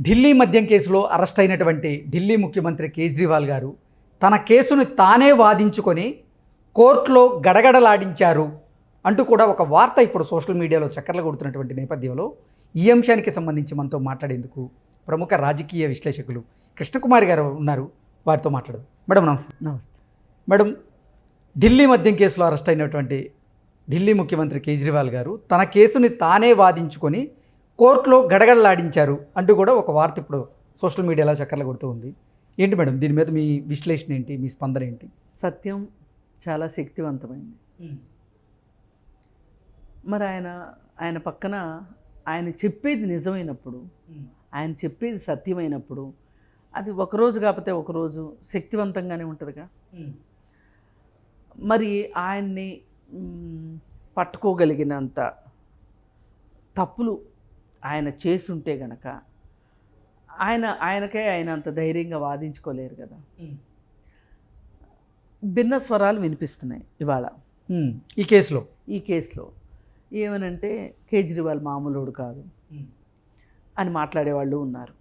ఢిల్లీ మద్యం కేసులో అరెస్ట్ అయినటువంటి ఢిల్లీ ముఖ్యమంత్రి కేజ్రీవాల్ గారు తన కేసును తానే వాదించుకొని కోర్టులో గడగడలాడించారు అంటూ కూడా ఒక వార్త ఇప్పుడు సోషల్ మీడియాలో చక్కర్లు కొడుతున్నటువంటి నేపథ్యంలో ఈ అంశానికి సంబంధించి మనతో మాట్లాడేందుకు ప్రముఖ రాజకీయ విశ్లేషకులు కృష్ణకుమారి గారు ఉన్నారు. వారితో మాట్లాడదాం. మేడం నమస్తే. నమస్తే మేడం, ఢిల్లీ మద్యం కేసులో అరెస్ట్ అయినటువంటి ఢిల్లీ ముఖ్యమంత్రి కేజ్రీవాల్ గారు తన కేసుని తానే వాదించుకొని కోర్టులో గడగడలాడించారు అంటూ కూడా ఒక వార్త ఇప్పుడు సోషల్ మీడియాలో చక్కర్లు కొడుతూ ఉంది. ఏంటి మేడం, దీని మీద మీ విశ్లేషణ ఏంటి, మీ స్పందన ఏంటి? సత్యం చాలా శక్తివంతమైంది. మరి ఆయన పక్కన ఆయన చెప్పేది నిజమైనప్పుడు, ఆయన చెప్పేది సత్యమైనప్పుడు అది ఒకరోజు కాకపోతే ఒకరోజు శక్తివంతంగానే ఉంటుందిగా. మరి ఆయన్ని పట్టుకోగలిగినంత తప్పులు ఆయన చేసుంటే గనక ఆయనకే అంత ధైర్యంగా వాదించుకోలేరు కదా. భిన్న స్వరాలు వినిపిస్తున్నాయి ఇవాళ ఈ కేసులో. ఏమనంటే కేజ్రీవాల్ మామూలుడు కాదు అని మాట్లాడేవాళ్ళు ఉన్నారు.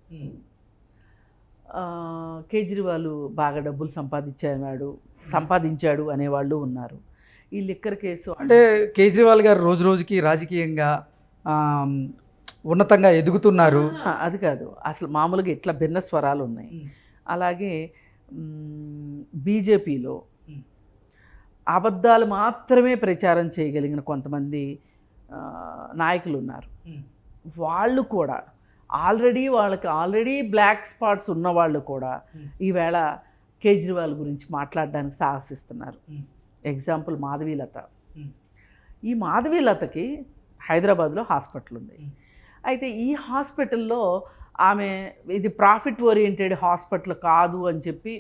కేజ్రీవాల్ బాగా డబ్బులు సంపాదించాడు అనేవాళ్ళు ఉన్నారు. ఈ లిక్కర్ కేసు అంటే కేజ్రీవాల్ గారు రోజు రోజుకి రాజకీయంగా ఉన్నతంగా ఎదుగుతున్నారు. అది కాదు, అసలు మామూలుగా ఇట్లా భిన్న స్వరాలు ఉన్నాయి. అలాగే బీజేపీలో అబద్ధాలు మాత్రమే ప్రచారం చేయగలిగిన కొంతమంది నాయకులు ఉన్నారు. వాళ్ళు కూడా వాళ్ళకి ఆల్రెడీ బ్లాక్ స్పాట్స్ ఉన్నవాళ్ళు కూడా ఈవేళ కేజ్రీవాల్ గురించి మాట్లాడడానికి సాహసిస్తున్నారు. ఎగ్జాంపుల్ మాధవీలత. ఈ మాధవీలతకి హైదరాబాద్లో హాస్పిటల్ ఉంది. అయితే ఈ హాస్పిటల్లో ఆమె ఇది ప్రాఫిట్ ఓరియంటెడ్ హాస్పిటల్ కాదు అని చెప్పి,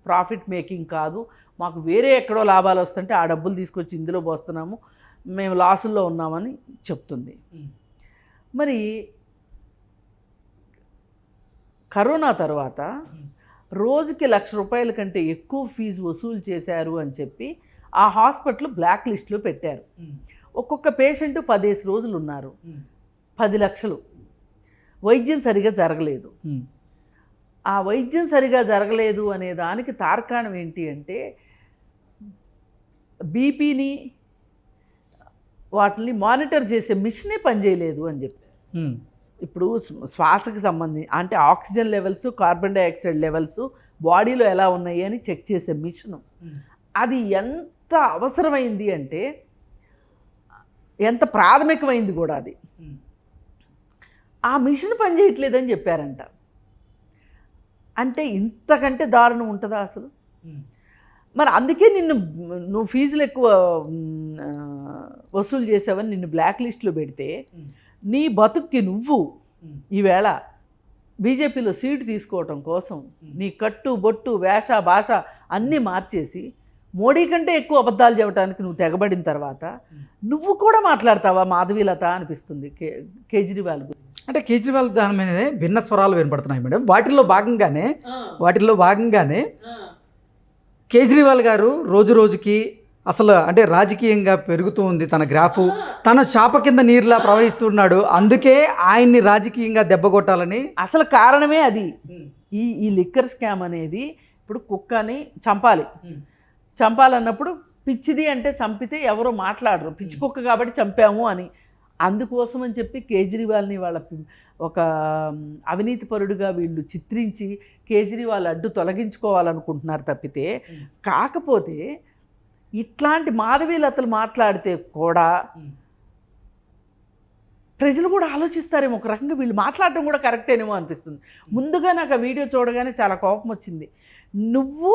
ప్రాఫిట్ మేకింగ్ కాదు, మాకు వేరే ఎక్కడో లాభాలు వస్తుంటే ఆ డబ్బులు తీసుకొచ్చి ఇందులో పోస్తున్నాము, మేము లాసుల్లో ఉన్నామని చెప్తుంది. మరి కరోనా తర్వాత రోజుకి ₹1,00,000 కంటే ఎక్కువ ఫీజు వసూలు చేశారు అని చెప్పి ఆ హాస్పిటల్ బ్లాక్ లిస్ట్లో పెట్టారు. ఒక్కొక్క పేషెంట్ 10 రోజులు ఉన్నారు. 10 లక్షలు. వైద్యం సరిగా జరగలేదు. ఆ వైద్యం సరిగా జరగలేదు అనే దానికి తార్కాణం ఏంటి అంటే బీపీని వాటిని మానిటర్ చేసే మిషనే పనిచేయలేదు అని చెప్పి. ఇప్పుడు శ్వాసకు సంబంధించి అంటే oxygen levels, carbon dioxide levels బాడీలో ఎలా ఉన్నాయి అని చెక్ చేసే మిషను, అది ఎంత అవసరమైంది అంటే ఎంత ప్రాథమికమైంది కూడా అది. ఆ మిషన్ పనిచేయట్లేదని చెప్పారంట. అంటే ఇంతకంటే దారుణం ఉంటుందా అసలు? మరి అందుకే నువ్వు ఫీజులు ఎక్కువ వసూలు చేసావని నిన్ను బ్లాక్ లిస్ట్లో పెడితే నీ బతుక్కి నువ్వు ఈవేళ బీజేపీలో సీటు తీసుకోవటం కోసం నీ కట్టు బొట్టు వేష భాష అన్నీ మార్చేసి మోడీ కంటే ఎక్కువ అబద్ధాలు చెప్పడానికి నువ్వు తెగబడిన తర్వాత నువ్వు కూడా మాట్లాడతావా మాధవీలత అనిపిస్తుంది కేజ్రీవాల్ గురించి. అంటే కేజ్రీవాల్ దాని మీదనే భిన్న స్వరాలు వినపడుతున్నాయి మేడం. వాటిల్లో భాగంగానే కేజ్రీవాల్ గారు రోజు రోజుకి అసలు అంటే రాజకీయంగా పెరుగుతూ ఉంది తన గ్రాఫు. తన చాప కింద నీరులా ప్రవహిస్తున్నాడు. అందుకే ఆయన్ని రాజకీయంగా దెబ్బకొట్టాలని అసలు కారణమే అది. ఈ లిక్కర్ స్కామ్ అనేది ఇప్పుడు కుక్కని చంపాలన్నప్పుడు పిచ్చిది అంటే చంపితే ఎవరో మాట్లాడరు, పిచ్చి కుక్క కాబట్టి చంపాము అని. అందుకోసం అని చెప్పి కేజ్రీవాల్ని వాళ్ళ ఒక అవినీతి పరుడుగా వీళ్ళు చిత్రించి కేజ్రీవాల్ అడ్డు తొలగించుకోవాలనుకుంటున్నారు తప్పితే, కాకపోతే ఇట్లాంటి మాధవీలతలు మాట్లాడితే కూడా ప్రజలు కూడా ఆలోచిస్తారేమో, ఒక రకంగా వీళ్ళు మాట్లాడటం కూడా కరెక్టేనేమో అనిపిస్తుంది. ముందుగా నాకు ఆ వీడియో చూడగానే చాలా కోపం వచ్చింది. నువ్వు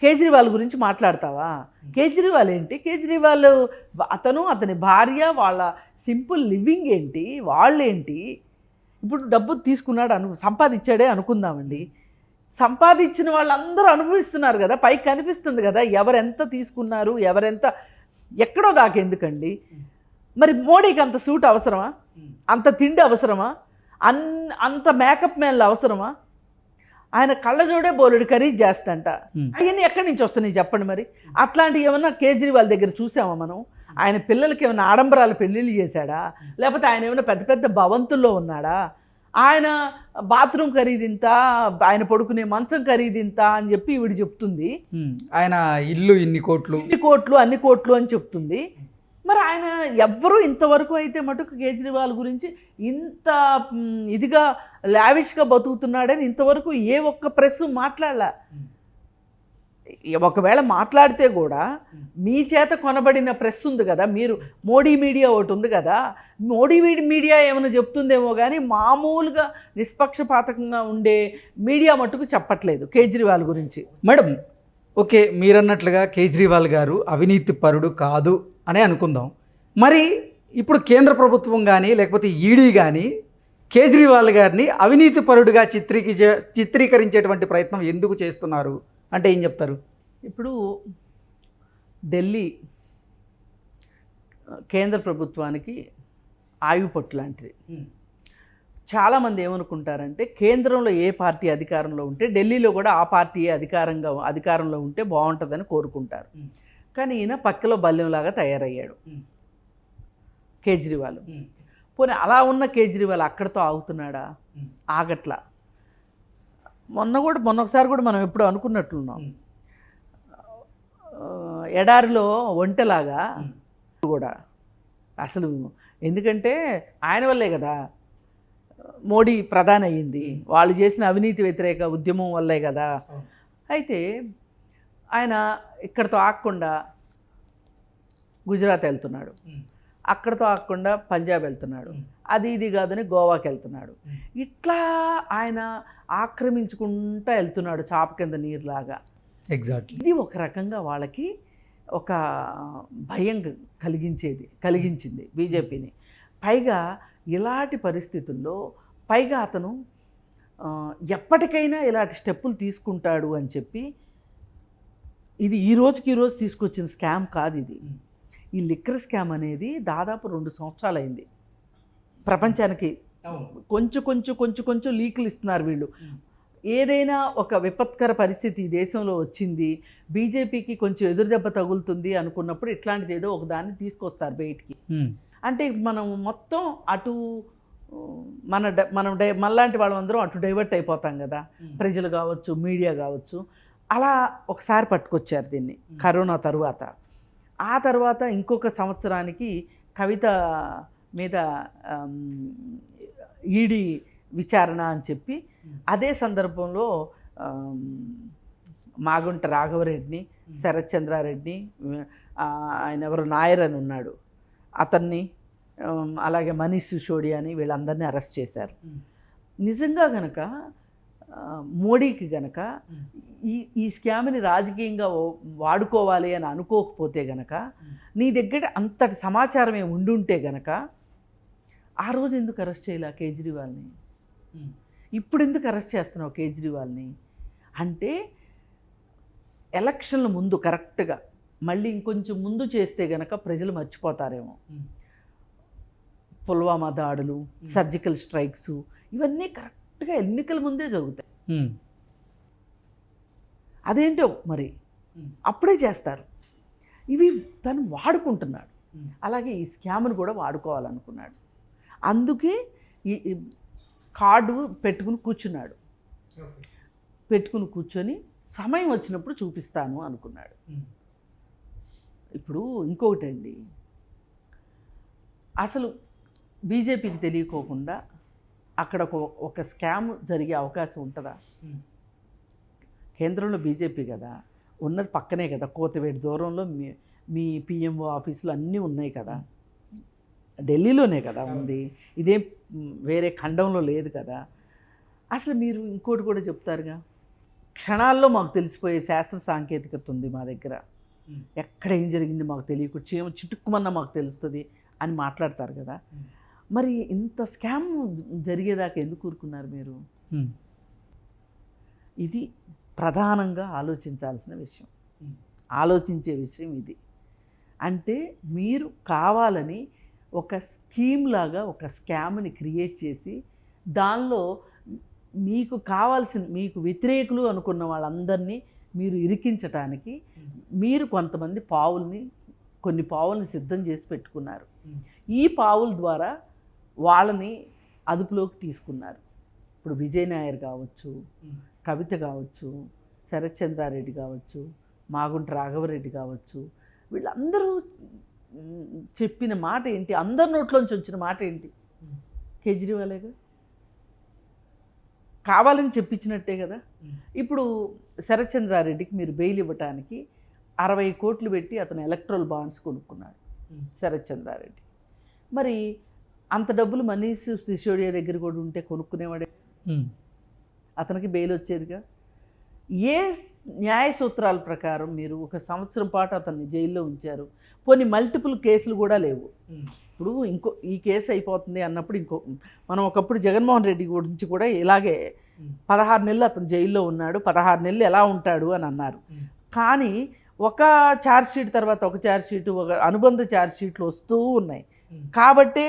కేజ్రీవాల్ గురించి మాట్లాడతావా? కేజ్రీవాల్ ఏంటి? కేజ్రీవాల్ అతని భార్య, వాళ్ళ సింపుల్ లివింగ్ ఏంటి, వాళ్ళేంటి? ఇప్పుడు డబ్బు తీసుకున్నాడు సంపాదించాడే అనుకుందామండి. సంపాదించిన వాళ్ళందరూ అనుభవిస్తున్నారు కదా, పైకి కనిపిస్తుంది కదా ఎవరెంత తీసుకున్నారు, ఎవరెంత ఎక్కడో దాకా ఎందుకండి? మరి మోడీకి అంత సూట్ అవసరమా? అంత తిండి అవసరమా? అంత మేకప్ మ్యాన్లు అవసరమా? ఆయన కళ్ళజోడే బోలెడు ఖరీదు చేస్తంట. అవన్నీ ఎక్కడి నుంచి వస్తున్నాయి చెప్పండి. మరి అట్లాంటివి ఏమన్నా కేజ్రీవాల్ దగ్గర చూసామా మనం? ఆయన పిల్లలకి ఏమైనా ఆడంబరాలు పెళ్ళిళ్ళు చేశాడా? లేకపోతే ఆయన ఏమైనా పెద్ద పెద్ద భవంతుల్లో ఉన్నాడా? ఆయన బాత్రూమ్ ఖరీదింత, ఆయన పడుకునే మంచం ఖరీదింత అని చెప్పి ఈవిడ చెప్తుంది. ఆయన ఇల్లు ఇన్ని కోట్లు, అన్ని కోట్లు అని చెప్తుంది. మరి ఆయన ఎవ్వరూ ఇంతవరకు అయితే మటుకు కేజ్రీవాల్ గురించి ఇంత ఇదిగా లావిష్గా బతుకుతున్నాడని ఇంతవరకు ఏ ఒక్క ప్రెస్ మాట్లాడలే. ఒకవేళ మాట్లాడితే కూడా మీ చేత కొనబడిన ప్రెస్ ఉంది కదా, మీరు మోడీ మీడియా ఒకటి ఉంది కదా, మోడీ మీడియా ఏమైనా చెప్తుందేమో కానీ మామూలుగా నిష్పక్షపాతకంగా ఉండే మీడియా మట్టుకు చెప్పట్లేదు కేజ్రీవాల్ గురించి. మేడం ఓకే, మీరన్నట్లుగా కేజ్రీవాల్ గారు అవినీతి పరుడు కాదు అనే అనుకుందాం. మరి ఇప్పుడు కేంద్ర ప్రభుత్వం కానీ లేకపోతే ఈడీ కానీ కేజ్రీవాల్ గారిని అవినీతి పరుడుగా చిత్రీకరించేటువంటి ప్రయత్నం ఎందుకు చేస్తున్నారు అంటే ఏం చెప్తారు? ఇప్పుడు ఢిల్లీ కేంద్ర ప్రభుత్వానికి ఆయుపట్టు లాంటిది. చాలామంది ఏమనుకుంటారంటే కేంద్రంలో ఏ పార్టీ అధికారంలో ఉంటే ఢిల్లీలో కూడా ఆ పార్టీ అధికారంలో ఉంటే బాగుంటుందని కోరుకుంటారు. కానీ ఈయన పక్కలో బల్యంలాగా తయారయ్యాడు కేజ్రీవాల్. పోనీ అలా ఉన్న కేజ్రీవాల్ అక్కడితో ఆగుతున్నాడా? ఆగట్లా. మొన్నొకసారి కూడా మనం ఎప్పుడు అనుకున్నట్లున్నాం, ఎడారిలో ఒంటెలాగా కూడా. అసలు ఎందుకంటే ఆయన వల్లే కదా మోడీ ప్రధాని అయ్యింది, వాళ్ళు చేసిన అవినీతి వ్యతిరేక ఉద్యమం వల్లే కదా. అయితే ఆయన ఇక్కడితో ఆగకుండా గుజరాత్ వెళ్తున్నాడు, అక్కడితో ఆగకుండా పంజాబ్ వెళ్తున్నాడు, అది ఇది కాదని గోవాకి వెళ్తున్నాడు. ఇట్లా ఆయన ఆక్రమించుకుంటూ వెళ్తున్నాడు చాప కింద నీరులాగా. ఎగ్జాక్ట్లీ. ఇది ఒక రకంగా వాళ్ళకి ఒక భయం కలిగించింది బీజేపీని. పైగా ఇలాంటి పరిస్థితుల్లో అతను ఎప్పటికైనా ఇలాంటి స్టెప్పులు తీసుకుంటాడు అని చెప్పి, ఇది ఈ రోజు తీసుకొచ్చిన స్కామ్ కాదు ఇది. ఈ లిక్కర్ స్కామ్ అనేది దాదాపు 2 సంవత్సరాలు అయింది. ప్రపంచానికి కొంచెం లీకులు ఇస్తున్నారు వీళ్ళు. ఏదైనా ఒక విపత్కర పరిస్థితి ఈ దేశంలో వచ్చింది, బీజేపీకి కొంచెం ఎదురుదెబ్బ తగులుతుంది అనుకున్నప్పుడు ఇట్లాంటిది ఏదో ఒక దాన్ని తీసుకొస్తారు బయటికి. అంటే మనం మొత్తం అటు మనలాంటి వాళ్ళందరం అటు డైవర్ట్ అయిపోతాం కదా, ప్రజలు కావచ్చు, మీడియా కావచ్చు. అలా ఒకసారి పట్టుకొచ్చారు దీన్ని కరోనా తరువాత. ఆ తర్వాత ఇంకొక సంవత్సరానికి కవిత మీద ఈడీ విచారణ అని చెప్పి, అదే సందర్భంలో మాగుంట రాఘవరెడ్డిని, శరత్ చంద్రారెడ్డిని, ఆయన ఎవరు నాయర్ అని ఉన్నాడు అతన్ని, అలాగే మనీష్ సిసోడియాని, వీళ్ళందరినీ అరెస్ట్ చేశారు. నిజంగా గనక మోడీకి గనక ఈ స్కామ్ని రాజకీయంగా వాడుకోవాలి అని అనుకోకపోతే గనక, నీ దగ్గర అంతటి సమాచారమే ఉండుంటే గనక ఆ రోజు ఎందుకు అరెస్ట్ చేయలే కేజ్రీవాల్ని? ఇప్పుడు ఎందుకు అరెస్ట్ చేస్తున్నావు కేజ్రీవాల్ని? అంటే ఎలక్షన్ల ముందు కరెక్ట్గా మళ్ళీ ఇంకొంచెం ముందు చేస్తే గనక ప్రజలు మర్చిపోతారేమో. పుల్వామా దాడులు, సర్జికల్ స్ట్రైక్స్, ఇవన్నీ కరెక్ట్గా ఎన్నికల ముందే జరుగుతాయి. అదేంటో మరి అప్పుడే చేస్తారు. ఇవి తను వాడుకుంటున్నాడు. అలాగే ఈ స్కామ్ను కూడా వాడుకోవాలనుకున్నాడు. అందుకే ఈ కార్డు పెట్టుకుని కూర్చొని సమయం వచ్చినప్పుడు చూపిస్తాను అనుకున్నాడు. ఇప్పుడు ఇంకొకటండి, అసలు బీజేపీకి తెలియకోకుండా అక్కడ ఒక స్కామ్ జరిగే అవకాశం ఉంటుందా? కేంద్రంలో బీజేపీ కదా ఉన్నది, పక్కనే కదా, కోతవేడి దూరంలో మీ పిఎంఓ ఆఫీసులు అన్నీ ఉన్నాయి కదా, ఢిల్లీలోనే కదా ఉంది, ఇదేం వేరే ఖండంలో లేదు కదా. అసలు మీరు ఇంకోటి కూడా చెప్తారుగా, క్షణాల్లో మాకు తెలిసిపోయే శాస్త్ర సాంకేతికత ఉంది మా దగ్గర, ఎక్కడ ఏం జరిగింది మాకు తెలియకుండా చిటుక్కుమన్నా మాకు తెలుస్తుంది అని మాట్లాడతారు కదా. మరి ఇంత స్కామ్ జరిగేదాకా ఎందుకు ఊరుకున్నారు మీరు? ఇది ప్రధానంగా ఆలోచించాల్సిన విషయం, ఆలోచించే విషయం ఇది. అంటే మీరు కావాలని ఒక స్కీమ్ లాగా ఒక స్కామ్ని క్రియేట్ చేసి దానిలో మీకు కావాల్సిన, మీకు వ్యతిరేకులు అనుకున్న వాళ్ళందరినీ మీరు ఇరికించటానికి మీరు కొన్ని పావుల్ని సిద్ధం చేసి పెట్టుకున్నారు. ఈ పావుల ద్వారా వాళ్ళని అదుపులోకి తీసుకున్నారు. ఇప్పుడు విజయ్ నాయర్ కావచ్చు, కవిత కావచ్చు, శరత్ చంద్రారెడ్డి కావచ్చు, మాగుంట రాఘవరెడ్డి కావచ్చు, వీళ్ళందరూ చెప్పిన మాట ఏంటి? అందరి నోట్లోంచి వచ్చిన మాట ఏంటి? కేజ్రీవాలేగా, కావాలని చెప్పించినట్టే కదా. ఇప్పుడు శరత్ చంద్రారెడ్డికి మీరు బెయిల్ ఇవ్వటానికి 60 కోట్లు పెట్టి అతను ఎలక్ట్రల్ బాండ్స్ కొనుక్కున్నాడు శరత్ చంద్రారెడ్డి. మరి అంత డబ్బులు మనీష్ సిసోడియా దగ్గర కూడా ఉంటే కొనుక్కునేవాడే, అతనికి బెయిల్ వచ్చేదిగా. ఏ న్యాయ సూత్రాల ప్రకారం మీరు 1 సంవత్సరం పాటు అతన్ని జైల్లో ఉంచారు? పోనీ మల్టిపుల్ కేసులు కూడా లేవు. ఇప్పుడు ఈ కేసు అయిపోతుంది అన్నప్పుడు మనం ఒకప్పుడు జగన్మోహన్ రెడ్డి గురించి కూడా ఇలాగే 16 నెలలు అతను జైల్లో ఉన్నాడు, 16 నెలలు ఎలా ఉంటాడు అని అన్నారు. కానీ ఒక ఛార్జ్షీట్ తర్వాత ఒక ఛార్జ్షీట్, ఒక అనుబంధ ఛార్జ్షీట్లు వస్తూ ఉన్నాయి. కాబట్టి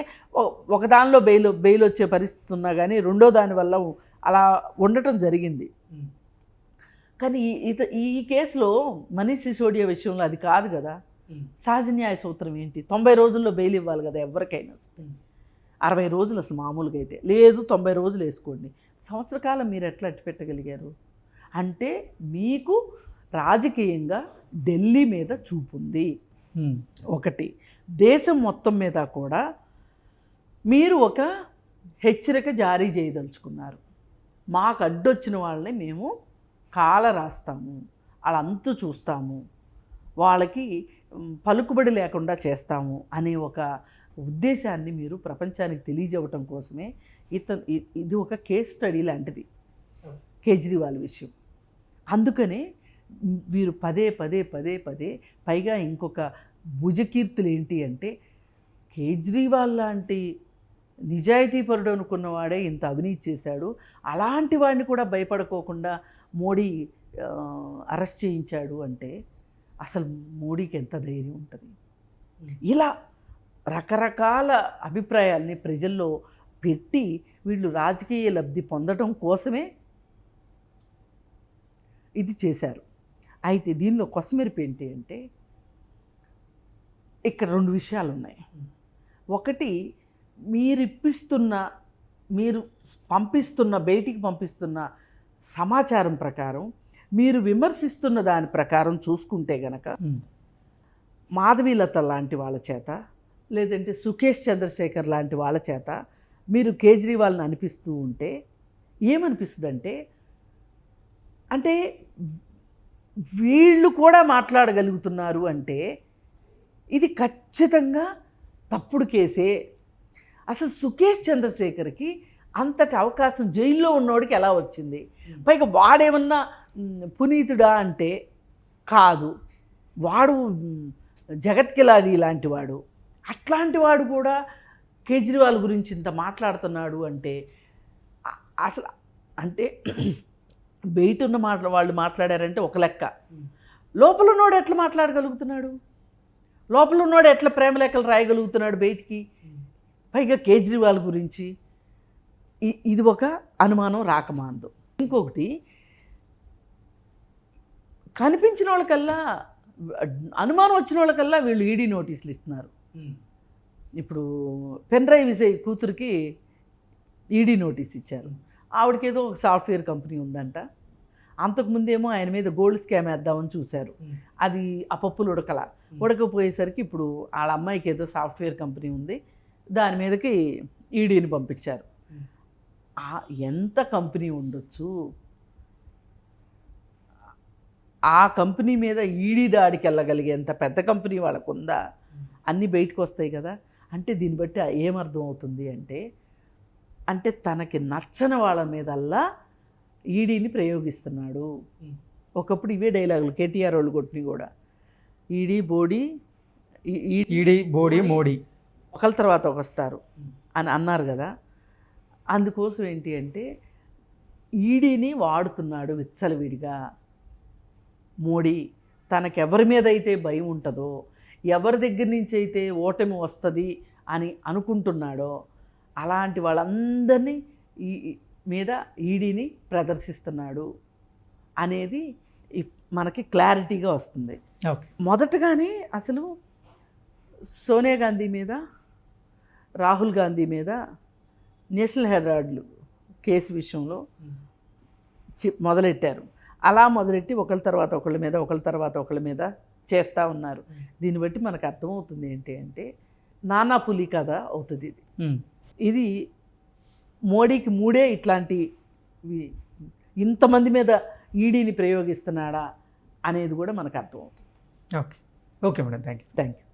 ఒక దానిలో బెయిల్ వచ్చే పరిస్థితి ఉన్నా కానీ రెండో దాని వల్ల అలా ఉండటం జరిగింది. కానీ ఈ కేసులో మనీష్ సిసోడియా విషయంలో అది కాదు కదా. సహజ న్యాయ సూత్రం ఏంటి? 90 రోజుల్లో బెయిల్ ఇవ్వాలి కదా ఎవరికైనా. 60 రోజులు అసలు మామూలుగా అయితే లేదు, 90 రోజులు వేసుకోండి. సంవత్సర కాలం మీరు ఎట్లా అట్టి పెట్టగలిగారు? అంటే మీకు రాజకీయంగా ఢిల్లీ మీద చూపుంది ఒకటి. దేశం మొత్తం మీద కూడా మీరు ఒక హెచ్చరిక జారీ చేయదలుచుకున్నారు. మాకు అడ్డొచ్చిన వాళ్ళని మేము కాల రాస్తాము, వాళ్ళంతు చూస్తాము, వాళ్ళకి పలుకుబడి లేకుండా చేస్తాము అనే ఒక ఉద్దేశాన్ని మీరు ప్రపంచానికి తెలియజేయటం కోసమే ఇది ఒక కేస్ స్టడీ లాంటిది కేజ్రీవాల్ విషయం. అందుకనే వీరు పదే పైగా ఇంకొక భుజకీర్తులు ఏంటి అంటే, కేజ్రీవాల్ లాంటి నిజాయితీపరుడు అనుకున్నవాడే ఇంత అవినీతి చేశాడు, అలాంటి వాడిని కూడా భయపడుకోకుండా మోడీ అరెస్ట్ చేయించాడు అంటే అసలు మోడీకి ఎంత ధైర్యం ఉంటుంది? ఇలా రకరకాల అభిప్రాయాల్ని ప్రజల్లో పెట్టి వీళ్ళు రాజకీయ లబ్ధి పొందడం కోసమే ఇది చేశారు. అయితే దీనిలో కొసమెరుపు ఏంటి అంటే, ఇక్కడ 2 విషయాలు ఉన్నాయి. ఒకటి, మీరు బయటికి పంపిస్తున్న సమాచారం ప్రకారం, మీరు విమర్శిస్తున్న దాని ప్రకారం చూసుకుంటే గనక మాధవీలత లాంటి వాళ్ళ చేత, లేదంటే సుఖేష్ చంద్రశేఖర్ లాంటి వాళ్ళ చేత మీరు కేజ్రీవాల్ని అనిపిస్తూ ఉంటే ఏమనిపిస్తుంది అంటే వీళ్ళు కూడా మాట్లాడగలుగుతున్నారు అంటే ఇది ఖచ్చితంగా తప్పుడు కేసే. అసలు సుఖేష్ చంద్రశేఖర్కి అంతటి అవకాశం జైల్లో ఉన్నోడికి ఎలా వచ్చింది? పైగా వాడేమన్నా పునీతుడా అంటే కాదు, వాడు జగత్కిలాడి లాంటి వాడు. అట్లాంటి వాడు కూడా కేజ్రీవాల్ గురించి ఇంత మాట్లాడుతున్నాడు అంటే అసలు అంటే బయట ఉన్న వాళ్ళు మాట్లాడారంటే ఒక లెక్క, లోపల ఉన్నోడు ఎట్లా మాట్లాడగలుగుతున్నాడు? లోపల ఉన్నోడు ఎట్లా ప్రేమ లెక్కలు రాయగలుగుతున్నాడు బయటికి? పైగా కేజ్రీవాల్ గురించి ఇది ఒక అనుమానం రాకమాందు. ఇంకొకటి, కనిపించిన వాళ్ళకల్లా అనుమానం వచ్చిన వాళ్ళకల్లా వీళ్ళు ఈడీ నోటీసులు ఇస్తున్నారు. ఇప్పుడు పెన్డ్రైవ్ విజయ్ కూతురికి ఈడీ నోటీస్ ఇచ్చారు. ఆవిడకి ఏదో ఒక సాఫ్ట్వేర్ కంపెనీ ఉందంట. అంతకుముందేమో ఆయన మీద గోల్డ్ స్కామ్ వేద్దామని చూశారు. అది అపప్పులు ఉడకపోయేసరికి ఇప్పుడు వాళ్ళ అమ్మాయికి ఏదో సాఫ్ట్వేర్ కంపెనీ ఉంది, దాని మీదకి ఈడీని పంపించారు. ఎంత కంపెనీ ఉండొచ్చు? ఆ కంపెనీ మీద ఈడీ దాడికి వెళ్ళగలిగే ఎంత పెద్ద కంపెనీ వాళ్ళకు ఉందా? అన్నీ బయటకు వస్తాయి కదా. అంటే దీన్ని బట్టి ఏమర్థం అవుతుంది అంటే తనకి నచ్చని వాళ్ళ మీదల్లా ఈడీని ప్రయోగిస్తున్నాడు. ఒకప్పుడు ఇవే డైలాగులు కేటీఆర్ వాళ్ళు కొట్టినవి కూడా, ఈడీ బోడీ మోడీ ఒకళ్ళ తర్వాత ఒక వస్తారు అని అన్నారు కదా. అందుకోసం ఏంటి అంటే ఈడీని వాడుతున్నాడు విచ్చలవిడిగా మోడీ. తనకెవరి మీద అయితే భయం ఉంటుందో, ఎవరి దగ్గర నుంచి అయితే ఓటమి వస్తుంది అని అనుకుంటున్నాడో అలాంటి వాళ్ళందరినీ మీద ఈడీని ప్రదర్శిస్తున్నాడు అనేది మనకి క్లారిటీగా వస్తుంది. మొదటగానే అసలు సోనియా గాంధీ మీద, రాహుల్ గాంధీ మీద నేషనల్ హెరాల్డ్ కేసు విషయంలో మొదలెట్టారు. అలా మొదలెట్టి ఒకళ్ళ తర్వాత ఒకళ్ళ మీద చేస్తూ ఉన్నారు. దీన్ని బట్టి మనకు అర్థమవుతుంది ఏంటి అంటే నానా పులి కథ అవుతుంది ఇది. ఇది మోడీకి మూడే ఇట్లాంటి ఇంతమంది మీద ఈడీని ప్రయోగిస్తున్నాడా అనేది కూడా మనకు అర్థమవుతుంది. Okay okay madam, thank you.